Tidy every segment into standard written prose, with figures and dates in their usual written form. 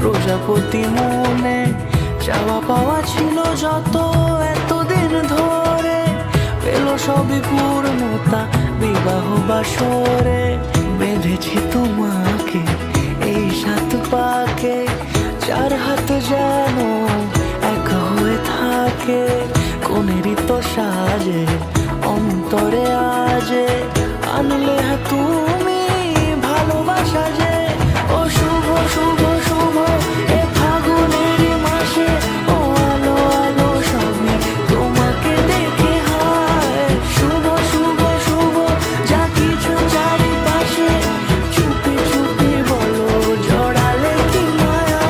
প্রজাপতি মনে চাওয়া পাওয়া ছিল যত এতদিন ধরে, পেল সবই পূর্ণতা বিবাহ বাসরে। বেঁধেছি তোমাকে এই সাত পাকে, চার হাত যেন এক হয়ে থাকে। কোনেরই তো সাজে অন্তরে আজে আনলে তুমি ভালোবাসা যে। ও শুভ শুভ শুভ এ ফাগুনের মাসে, ও আলো আলো সবে তোমাকে দেখে হয়। শুভ শুভ শুভ যা কিছু চারিপাশে, চুপি চুপি বলো জড়ালে কি মায়া।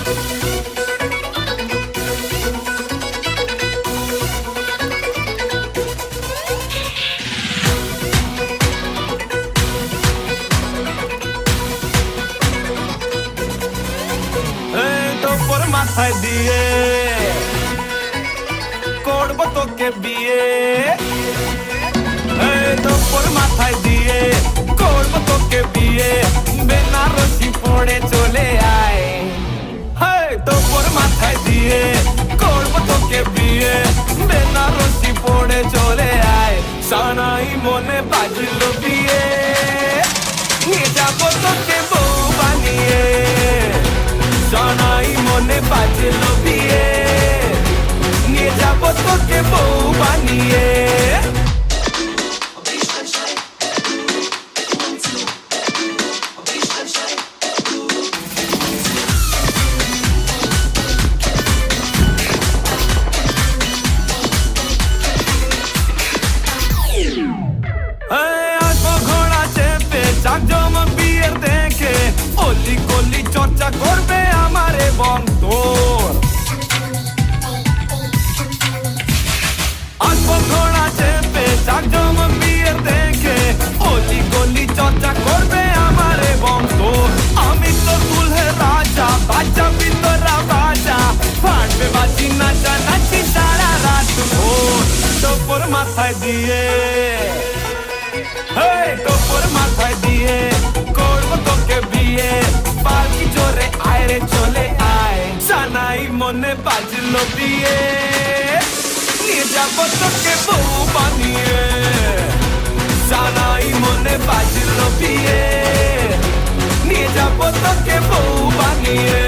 তোর মাথায় দিয়ে করবো তোকে বিয়ে, তোর মাথায় দিয়ে করবো তোকে বিয়ে, বেনারসি পড়ে চলে আয়। তোর মাথায় দিয়ে করবো তোকে বিয়ে, বেনারসি পড়ে চলে আয়। সানাই মনে বাজলো বিয়ে, নিয়ে যাবো তোকে বউ বানিয়ে। সানাই মনে বাজলো বিয়ে, নিয়ে যাবো তোকে বউ বানিয়ে। আসবো ঘোড়া চেপে জাকজমক বিয়ের দেখে, অলি গলি চর্চা করবে আমার এবং তোর। আসবো ঘোড়া চেপে জাকজমক বিয়ের দেখে, অলি গলি চর্চা করবে আমার এবং তোর। আমি তো দুলহে রাজা, বাজা ভিতরা বাজা, ফাটবে বাজি নাচা নাচি সারা রাত ভোর। তোর মাথায় দিয়ে তোর মাথায় দিয়ে করবো তোকে বিয়ে, পালকি জোরে আয় রে চলে আয়। সানাই মনে বাজলো বিয়ে, নিয়ে যাবো তোকে বউ বানিয়ে। সানাই মনে বাজলো বিয়ে, নিয়ে যাবো তোকে বউ বানিয়ে।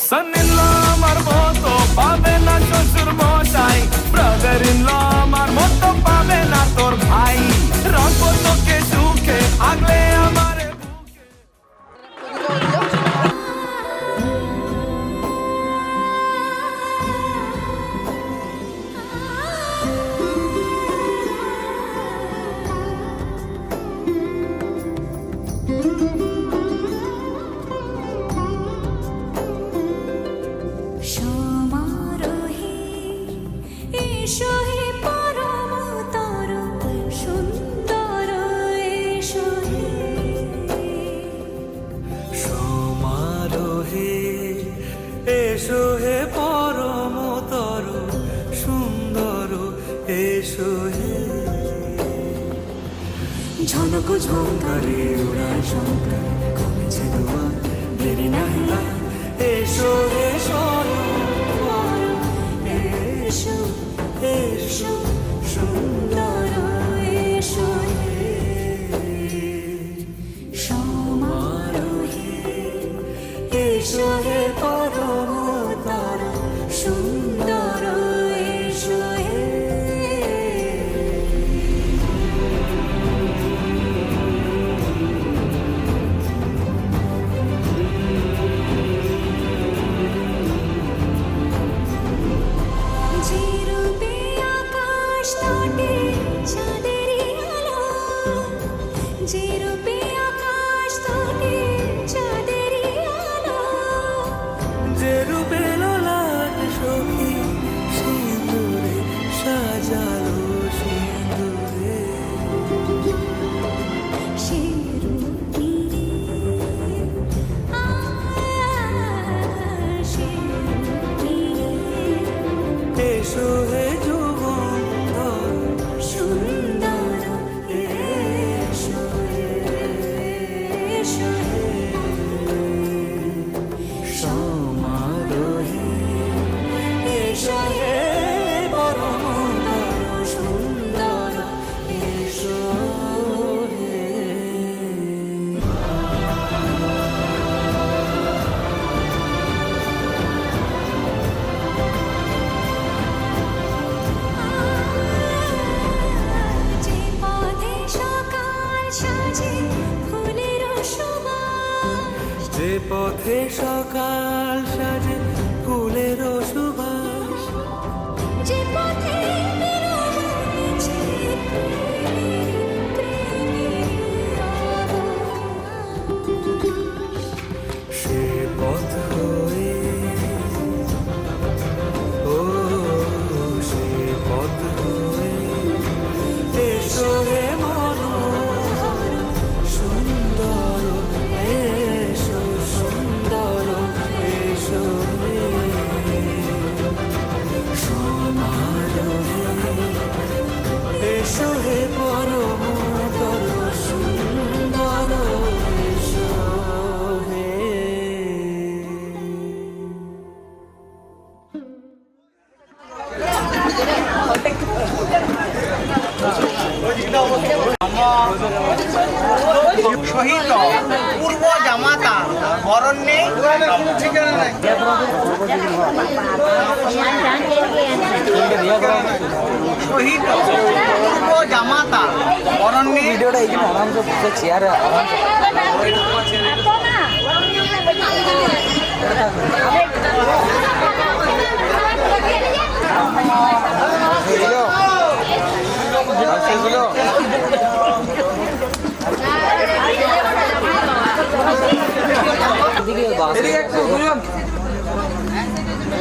Son-in-law আমার মতো পাবে না শ্বশুর মশাই, ব্রাদার-ইন-ল আমার মতো পাবে না তোর ভাই। রাখবো তোকে সুখে আগলে আমার বুকে। এসো হে পরমতর সুন্দর, এসো হে। ঝনক ঝঙ্কারে উড়ায় শঙ্কার, কমেছে দুয়ার দেরি নাহি আর। এসো এসো এসো এসো সুন্দর, এসো হে সমারোহে। এসো হে পরমতর সুন্দর, এসো হে। যে রূপে আকাশ তটে চাঁদেরই আলো, যে রূপে আকাশ তটে চাঁদেরই আলো, যে রূপে ললাট সখী সিঁদুরে সাজালো সিঁদুরে। সে রূপ নিয়ে সে রূপ নিয়ে এসো হে যুগন্ধর সুন্দর, এসো এসো সমারোহে। এসো হে পরমতর সুন্দর, এসো হে। যে পথে সকাল সাজে ফুলের সুবাস, যে পথে সকাল সাজে ফুলের সুবাস যে পথে বেরোচ্ছে সে পথ হয়ে ও সে পথ হয়ে এসো হে মনোহর সুন্দর এসো সুন্দর এসো হে সমারোহে এসো হে পরমতর সুন্দর এসো হে। শহীদ পূর্ব জামাতা বরণ্যে শহীদ পূর্ব জামাতা বরণ্যে ভিডিওটা এই জন্য আরামসে বসে চেয়ারে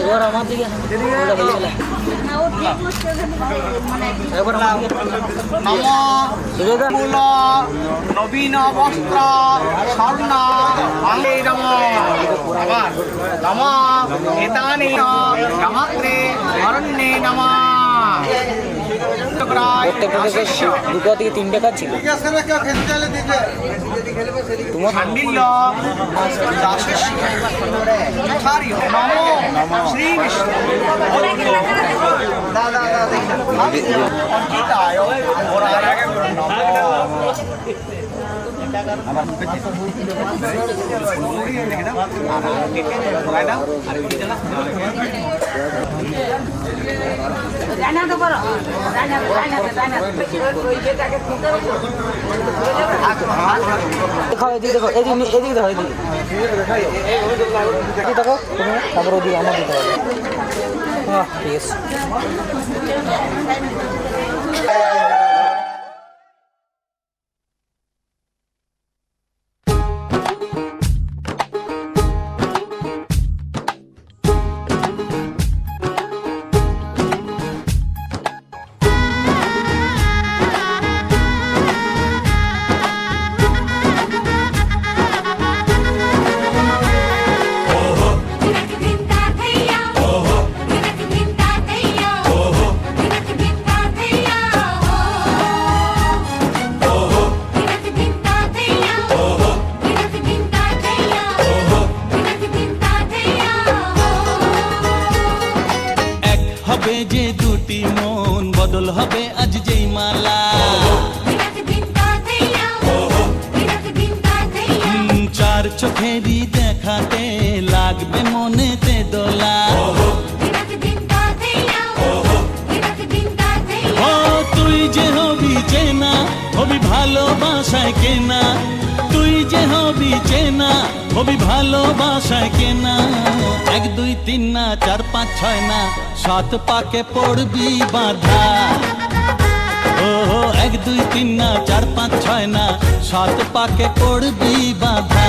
এবার আমার দিকে এবার আমার দিকে নমূল নবীন বস্ত্র স্বর্ণ আঙ্গে নম আবার নম এতানি নমাত্রে অরণ্যে নম প্রত্যেকটা দুটো থেকে তিনটে কাজ ছিল তোমার খান্ডিল্য দাসস্য যথার্য নমো শ্রী বিষ্ণু অঙ্কিতায় অম্বরায় নমো দেখো এদিকে দেখো এদিকে এদিকে দেখো এদিকে দেখো তারপর ওদিকে আমার দিতে হবে ঠিক আছে হবে যে দুটি মন বদল হবে আজ যেই মালা চার চোখেরই দেখাতে লাগবে মনেতে দোলা ও তুই যে হবি চেনা হবি ভালোবাসায় কেনা তুই যে হবি চেনা হবি ভালোবাসায় কেনা 1 2 3 না 4 5 6 না 7 পাকে পড়বি বাধা ও 1 2 3 না 4 5 6 না 7 পাকে পড়বি বাধা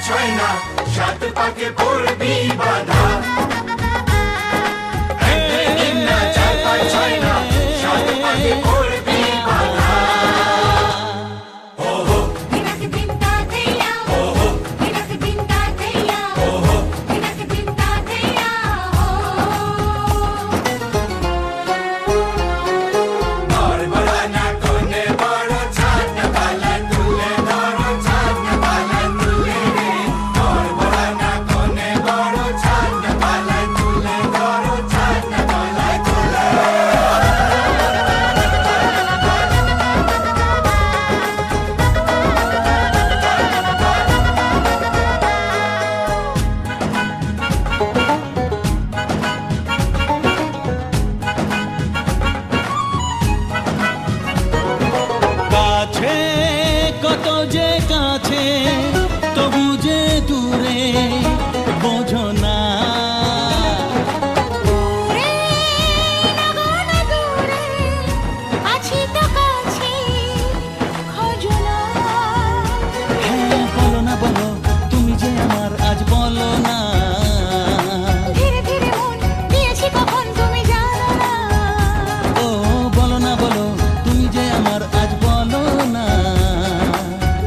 ছয় না সাত পাকে পড়বি বাধা তিন না চার পাঁচ ছয় না সাত পাকে পড়বি বাধা দিনক দিন তা দেয়া দিনক দিন তা দেয়া দিনক দিন তা দেয়া আর বলা না কোনে বড় ছাদ বালা তুলে ধরো ছাদ বালা তুলে রে আর বলা না কোনে বড় ছাদ বালা তুলে ধরো ছাদ বালা তুলে কাছে কত যে কাছে তবু যে দূরে বোঝো না দূরে নগন দূরে আছি তো কাছে খোঁজো না হ্যাঁ বলো না বলো তুমি যে আমার আজ বলো না ধীরে ধীরে মন দিয়েছি কখন তুমি জানো না ও বলো না বলো তুমি যে আমার আজ বলো না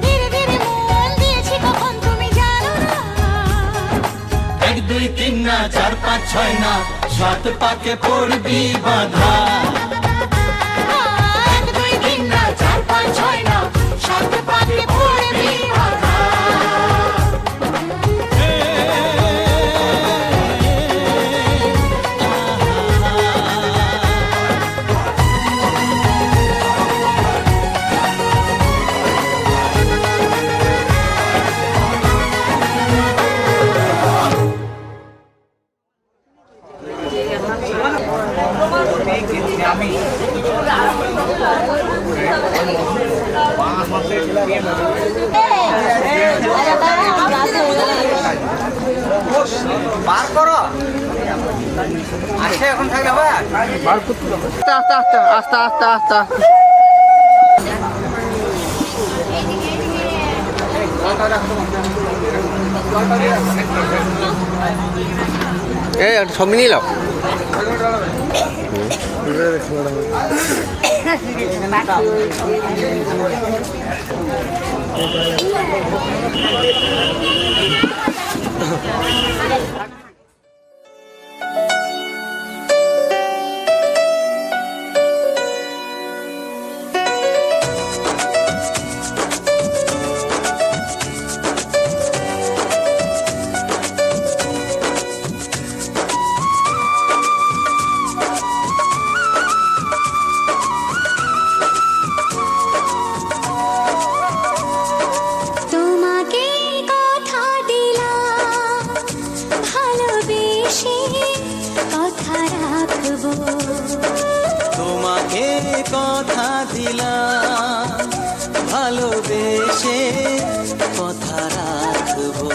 ধীরে ধীরে মন দিয়েছি কখন তুমি জানো না এক দুই তিন না চার পাঁচ ছয় না সাত পাকে পড়বি বাধা এক দুই তিন না চার পাঁচ ছয় না সাত পাকে পড়বি বাধা আমি বার করো আসে এখন থাকলে হবে আস্তে আস্তে আস্তে আস্তে আস্তে আস্তে আস্তে এই সব নিয়ে নাও তোমাকে কথা দিলাম ভালোবেসে কথা রাখবো তোমাকে কথা দিলাম ভালোবেসে কথা রাখবো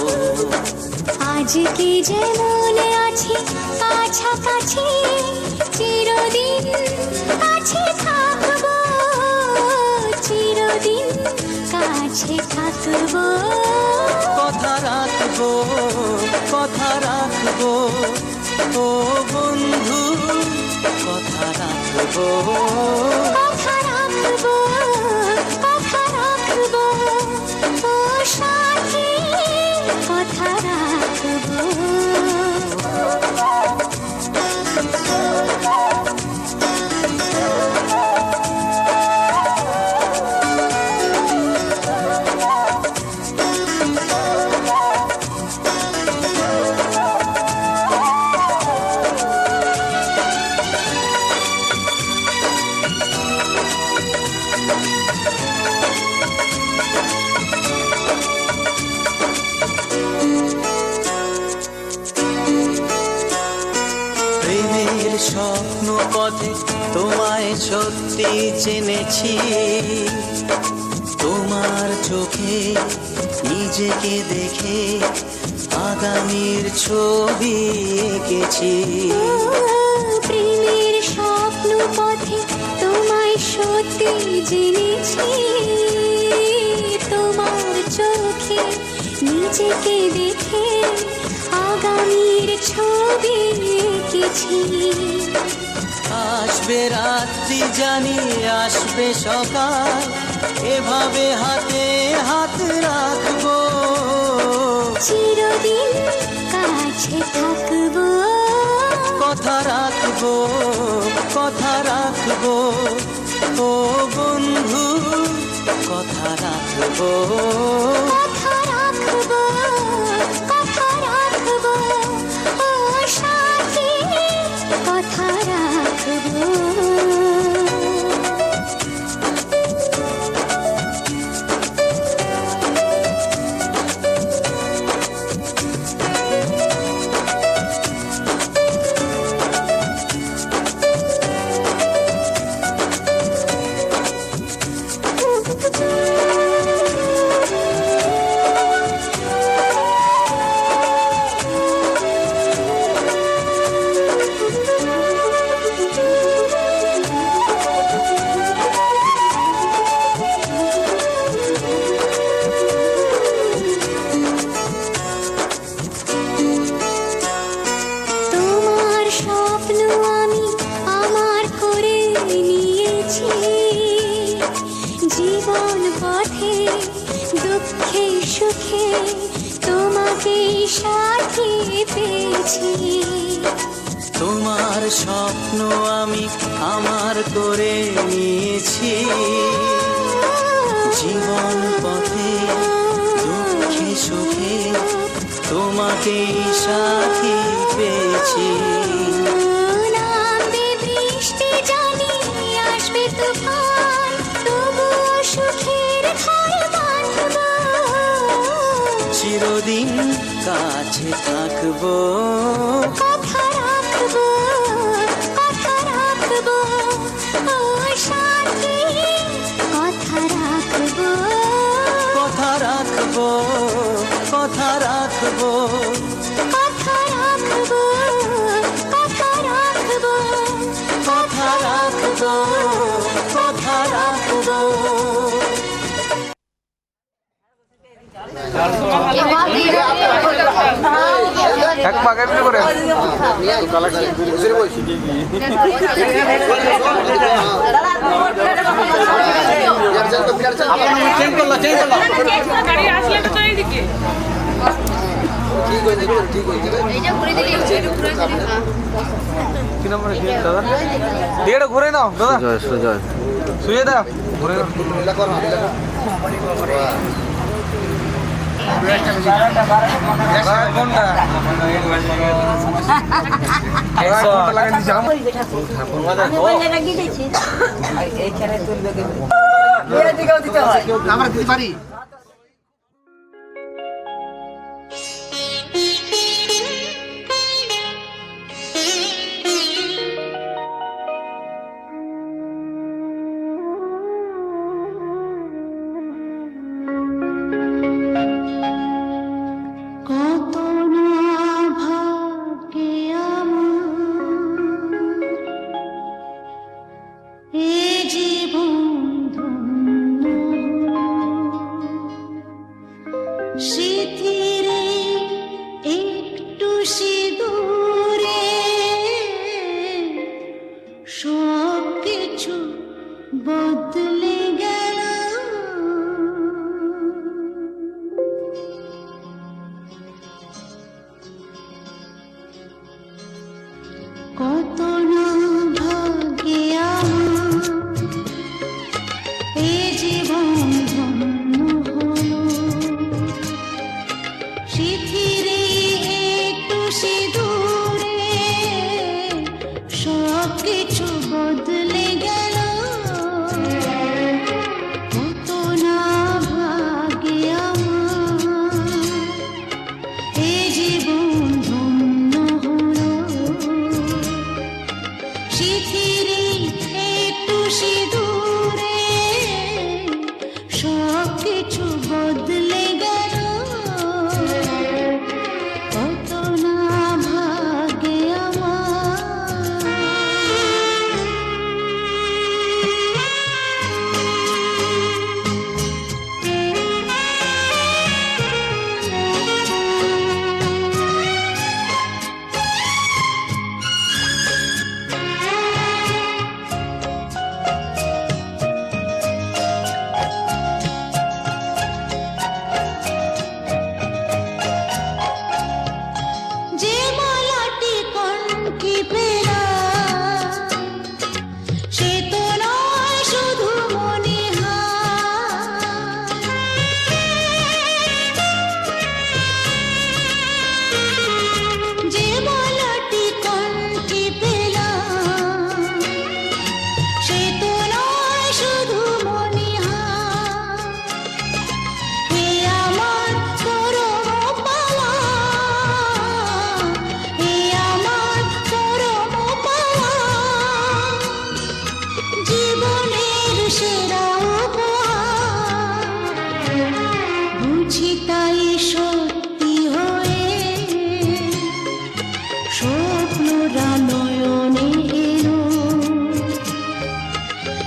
আজ কি যেমন আছি কাছাকাছি চিরদিন কাছে থাকবো চিরদিন কাছে থাকবো কথা রাখবো ও বন্ধু কথা রাখবো কথা রাখবো ও সাথী কথা রাখবো প্রেমের স্বপ্ন পথে তোমায় সত্যি চিনেছি তোমার চোখে নিজেকে দেখে আগামীর ছবি এঁকেছি প্রেমের স্বপ্ন পথে তোমায় সত্যি জেনেছি তোমার চোখে নিজেকে দেখে আগামীর ছবি এঁকেছি। আসবে রাত্রি জানি আসবে সকাল, এভাবে হাতে হাত রাখবো, চিরদিন কাছে থাকবো, কথা রাখবো, কথা রাখবো, ও বন্ধু কথা রাখবো, কথা রাখবো, কথা রাখবো, ও সাথী কথা রাখবো। তোমার স্বপ্ন আমি আমার করে নিয়েছি, জীবন পথে দুঃখে সুখে তোমাকে সাথী পেয়েছি। তোমার স্বপ্ন আমি আমার করে নিয়েছি, জীবন পথে দুঃখে সুখে তোমাকে সাথী পেয়েছি। নামবে বৃষ্টি জানি আসবে তুফান, তবুও সুখের ঘর বাঁধবো, চিরদিন কাছে থাকবো, কথা রাখবো, কথা রাখবো, ও সাথী কথা রাখবো, কথা রাখবো, কথা রাখবো, কথা রাখবো, কথা রাখবো, কথা রাখবো, কথা রাখবো। এক পা কেমনি করে কি নম্বরে দাদা দেড় ঘুরে নাও দাদা, শুয়ে দাও ঘুরে নাও। কোনটা আমরা দিতে পারি। কত না ভাগ্যে আমার এ জীবন ধন্য, স্মৃতিরে একটু সিঁদুরে সব কিছু বদলে গেল। কত না ভাগ্যে আমার এ জীবন ধন্য হলো, স্মৃতিরে একটু সিঁদুরে সব কিছু বদলে গেল। কত না ভাগ্যে আমার এ জীবন ধন্য হলো, স্মৃতিরে একটু সিঁদুরে সব কিছু বদলে গেল। কত না ভাগ্যে আমার। বুঝি তাই সত্যি হয়ে স্বপ্নরা নয়নে এলো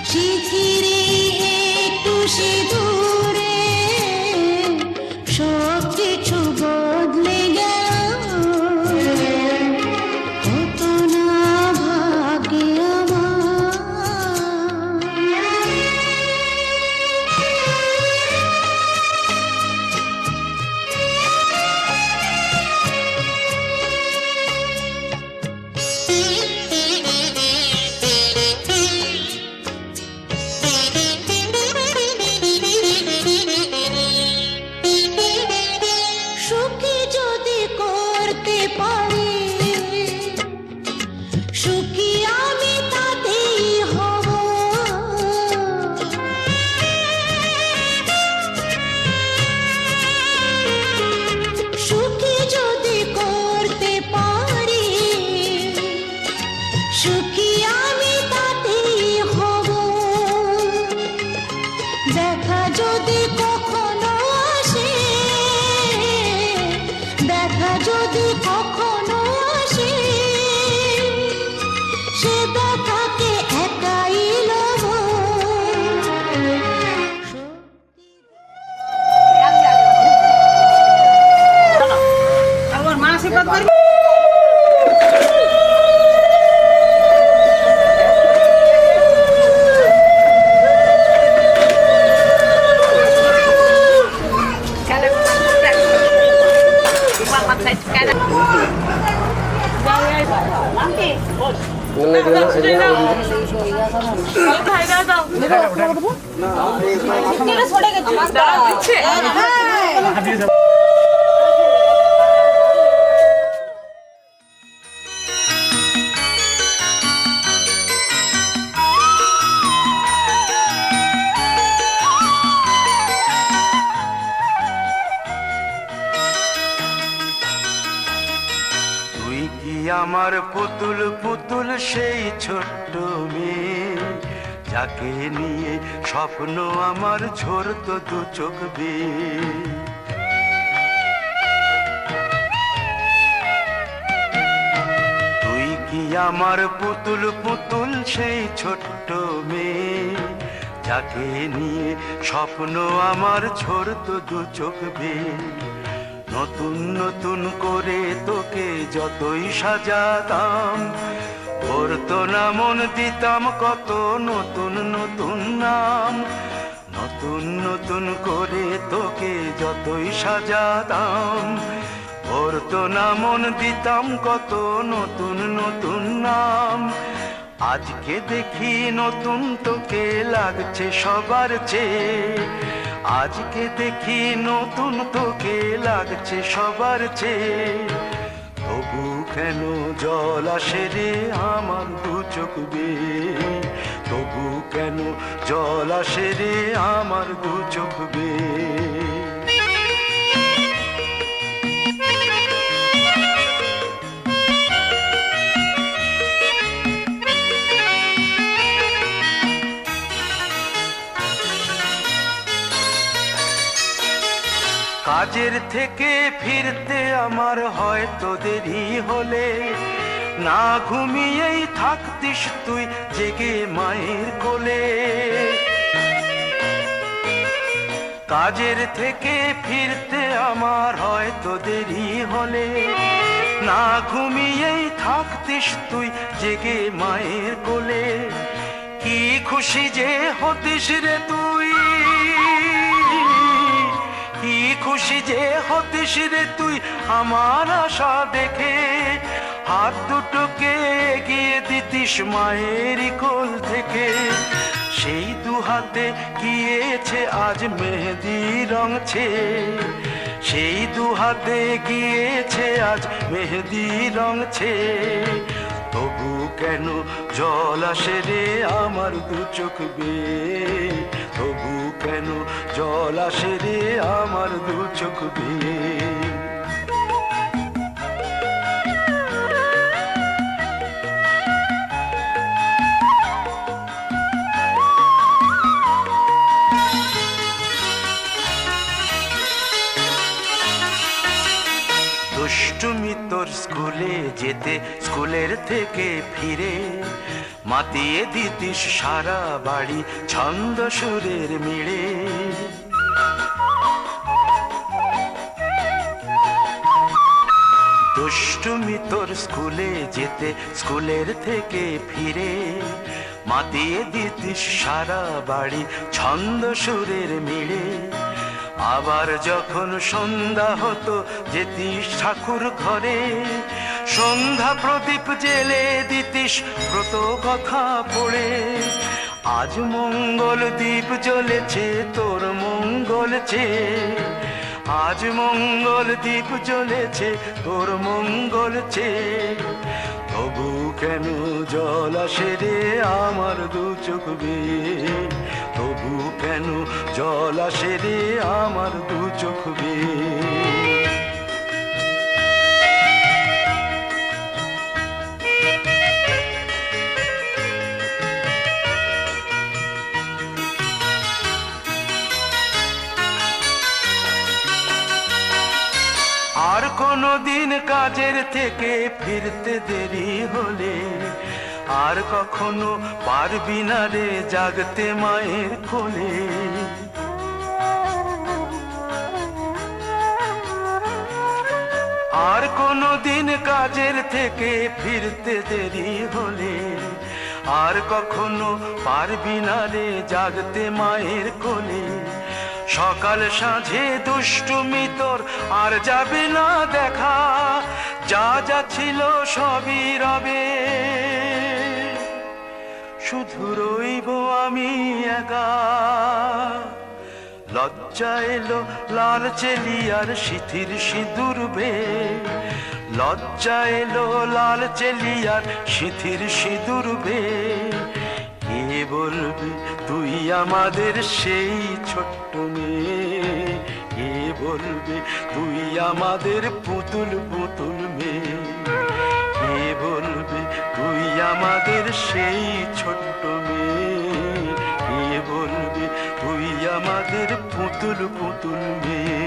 শিথিরে একটু সিঁদুরে সব কিছু বদলে গেল কত না ভাগ্যে আমার সুখী যদি করতে পারি সুখী আমি তাতেই হব সুখী যদি করতে পারি সুখী আমি তাতেই হব দেখা যদি কখনো আসে দেখা যদি কখনো আসে সে দেখাকে একাই লব তুই কি আমার পুতুল পুতুল সেই ছোট্ট মেয়ে যাকে নিয়ে স্বপ্ন আমার ঝরতো দু চোখ বেয়ে তুই কি আমার পুতুল পুতুল সেই ছোট্ট মেয়ে যাকে নিয়ে স্বপ্ন আমার ঝরতো দু চোখ বেয়ে নতুন নতুন করে তোকে যতই সাজাতাম করতো না মন দিতাম কত নতুন নতুন নাম নতুন নতুন করে তোকে যতই সাজাতাম করতো না মন দিতাম কত নতুন নতুন নাম আজকে দেখি নতুন তোকে লাগছে সবার চেয়ে আজকে দেখি নতুন তোকে লাগছে সবার চেয়ে তবু কেন জল আসে রে আমার দু চোখ বেয়ে তবু কেন জল আসে রে আমার দু চোখ বেয়ে কাজের থেকে ফিরতে আমার হয়তো দেরি হলে না ঘুমিয়েই থাকতিস তুই জেগে মায়ের কোলে কাজের থেকে ফিরতে আমার হয়তো দেরি হলে না ঘুমিয়েই থাকতিস তুই জেগে মায়ের কোলে কি খুশি যে হতিস রে তুই কি খুশি যে হতিস রে তুই আমার আশা দেখে হাত দুটোকে এগিয়ে দিতিস মায়ের কোল থেকে সেই দু হাতে গিয়েছে আজ মেহেদি রঙছে সেই দু হাতে গিয়েছে আজ মেহেদি রঙছে তবু কেন জল আসে রে আমার দু চোখ বেয়ে তবু কেন জল আসে রে আমার দু চোখ বেয়ে দুষ্টুমি তোর স্কুলে যেতে, স্কুলের থেকে ফিরে মাতিয়ে দিতিস সারা বাড়ি ছন্দ সুরের মিড়ে। দুষ্টুমি তোর স্কুলে যেতে, স্কুলের থেকে ফিরে মাতিয়ে দিতিস সারা বাড়ি ছন্দ সুরের মিড়ে। আবার যখন সন্ধ্যা হতো যেতিস ঠাকুর ঘরে, সন্ধ্যা প্রদীপ জেলে দিতিস ব্রত কথা পড়ে। আজ মঙ্গল দ্বীপ জ্বলেছে তোর মঙ্গল চেয়ে, আজ মঙ্গল দ্বীপ জ্বলেছে তোর মঙ্গল চেয়ে। তবু কেন জল আসে রে আমার দু চোখ বেয়ে, তবু কেন জল আসে রে আমার দু চোখ বেয়ে। আর কোনো দিন কাজের থেকে ফিরতে দেরি হলে, আর কখনো পারবি না রে জাগতে মায়ের কোলে। আর কোনো দিন কাজের থেকে ফিরতে দেরি হলে, আর কখনো পারবি না রে জাগতে মায়ের কোলে। সকাল সাঁঝে দুষ্টুমি তোর আর যাবে না দেখা, যা যা ছিল সবই রবে, শুধু রইব আমি একা। লজ্জা এলো লাল চেলিয়ার সিথির সিঁদুর বে, লজ্জা এলো লাল চেলিয়ার সিথির সিঁদুর বে। কে বলবি তুই আমাদের সেই ছোট্ট মেয়ে, কে বলবে তুই আমাদের পুতুল পুতুল মেয়ে, কে বলবে তুই আমাদের সেই ছোট্ট মেয়ে, কে বলবে তুই আমাদের পুতুল পুতুল মেয়ে।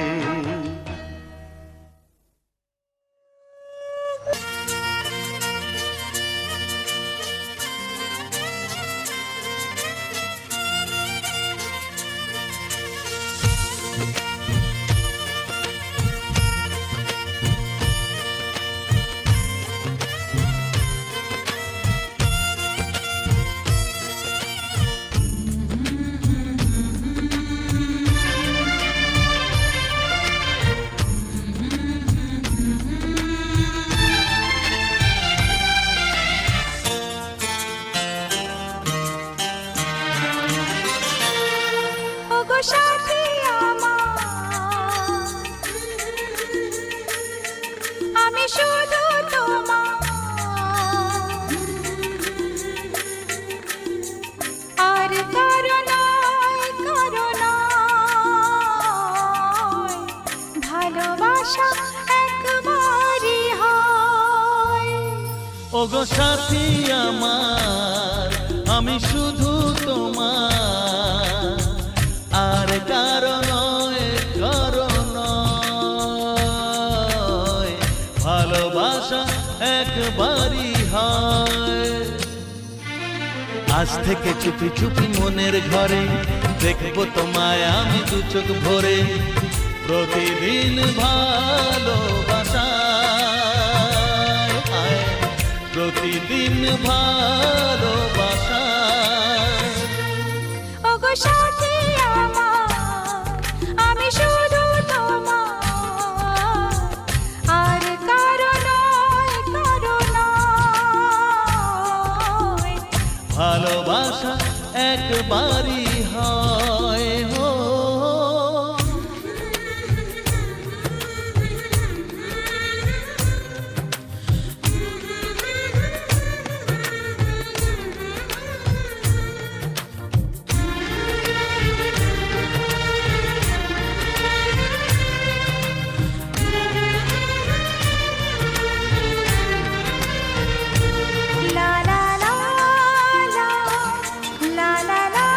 আমি শুধু তোমার, আর কারো নয়, কারো নয়, ভালোবাসা একবারই হয়। ওগো সাথী আমার, আমি শুধু তোমার, আর কারো নয়, কারো নয়, ভালোবাসা একবারই হয়। আজ থেকে চুপি চুপি মনের ঘরে দেখবো তোমায় আমি দু চোখ ভরে, প্রতিদিন ভালোবাসায়, প্রতিদিন ভালোবাসায়। ওগো সাথী আমার, আমি শুধু তোমার, আর কারো নয়, কারো নয়, ভালোবাসা একবারই হয়। হো লা লা লা লা, লা লা লা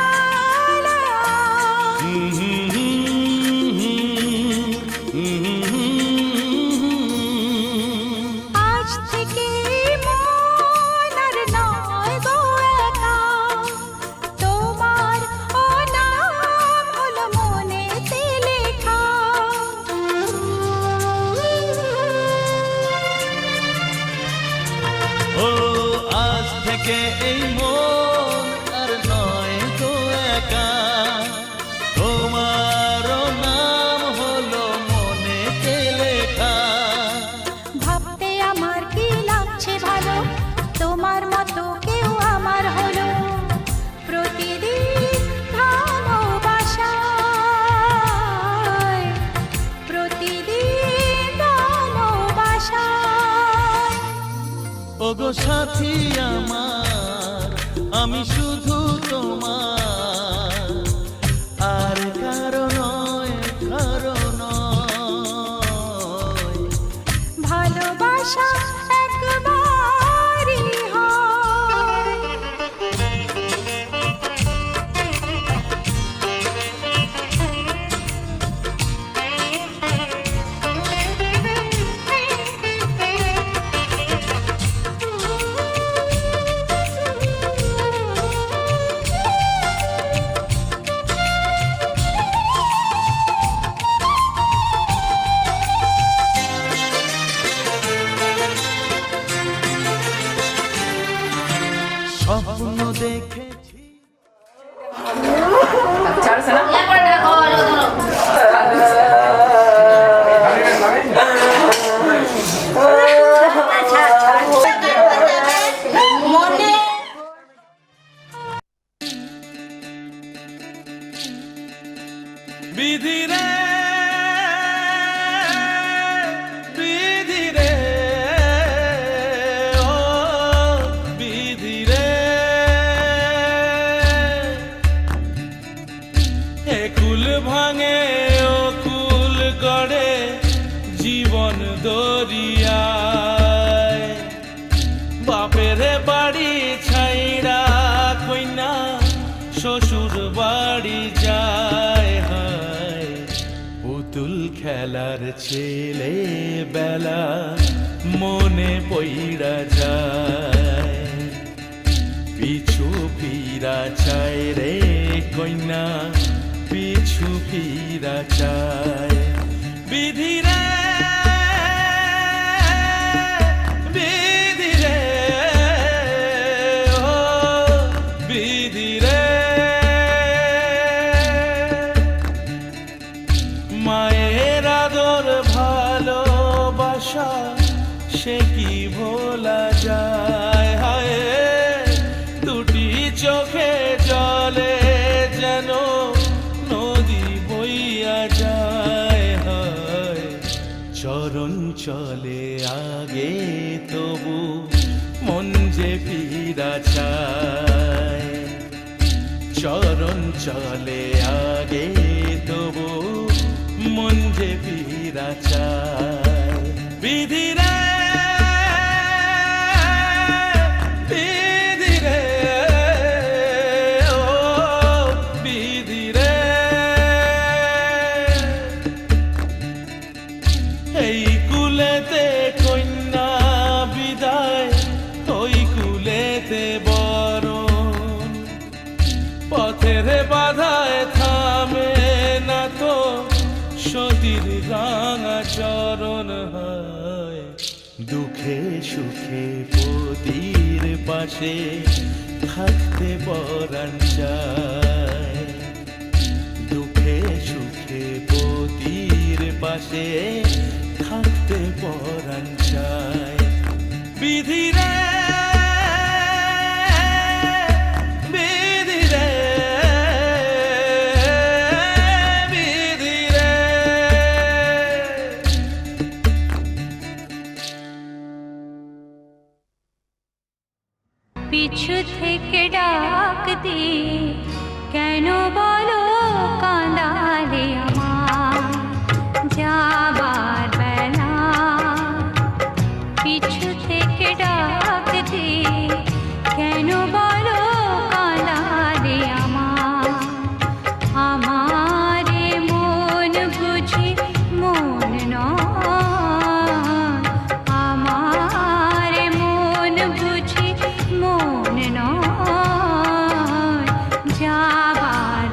ওগো সাথী আমার, আমি শুধু তোমার, আর কারো নয়, কারো নয়। ভালোবাসা একবারই হয়। স্বপ্ন দেখেছি বিধি রে, বিধি রে, ও বিধি রে, এ কুল ভাঙে ও কুল গড়ে জীবন দরিয়ায়, বাপের বাড়ি ছাইড়া কইনা শ্বশুর বাড়ি যায়, হায় পুতুল খেলার ছেলে বেলা মনে পইড়া যায়, পিছু ফিরা চায় রে কইনা, পিছু ফিরা চায়। বিধি রে, বিধি রে, ও বিধি রে, মায়ের আদর ভালোবাসা সে কি ভোলা যায়, হায় দুটি চোখে জলে যেন নদী বইয়া যায়, হায় চরণ চলে আগে তবু মন যে ফিরা চায়, চরণ চলে আগে তবু মন যে ফিরা চায়। বিধি রে, বিধি রে, ও বিধি রে, এই কুলেতে কন্যা বিদায়, ওই কুলেতে বরণ, পথের বাধায় থামে না তো সতীর রাঙা চরণ, হয় দুঃখে সুখে পতির পাশে থাকতে পরাণ চায়, দুঃখে সুখে পতির পাশে থাকতে পরাণ চায়। বিধি রে, বিধি রে, বিধি রে। পিছু থেকে ডাক দিয়ে কেন বলো কাঁদালে আমার যাবার বেলা, পিছু থেকে ডাক দিয়ে কেন বলো কাঁদালে আমার, আমারে মন বুঝি মন নয়, আমারে মন বুঝি মন নয়, যাবার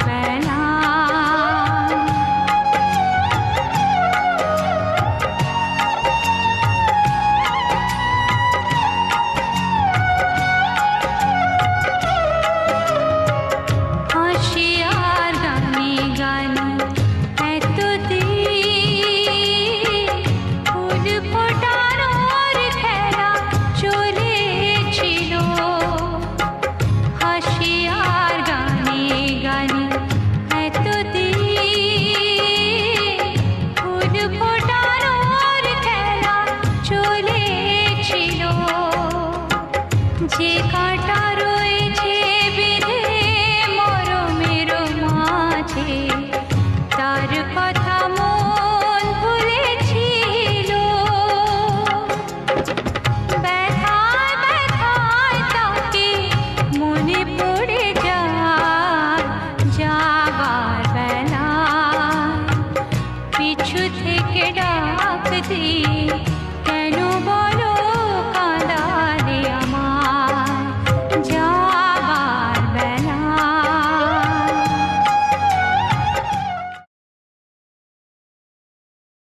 পিছু থেকে ডাক দিয়ে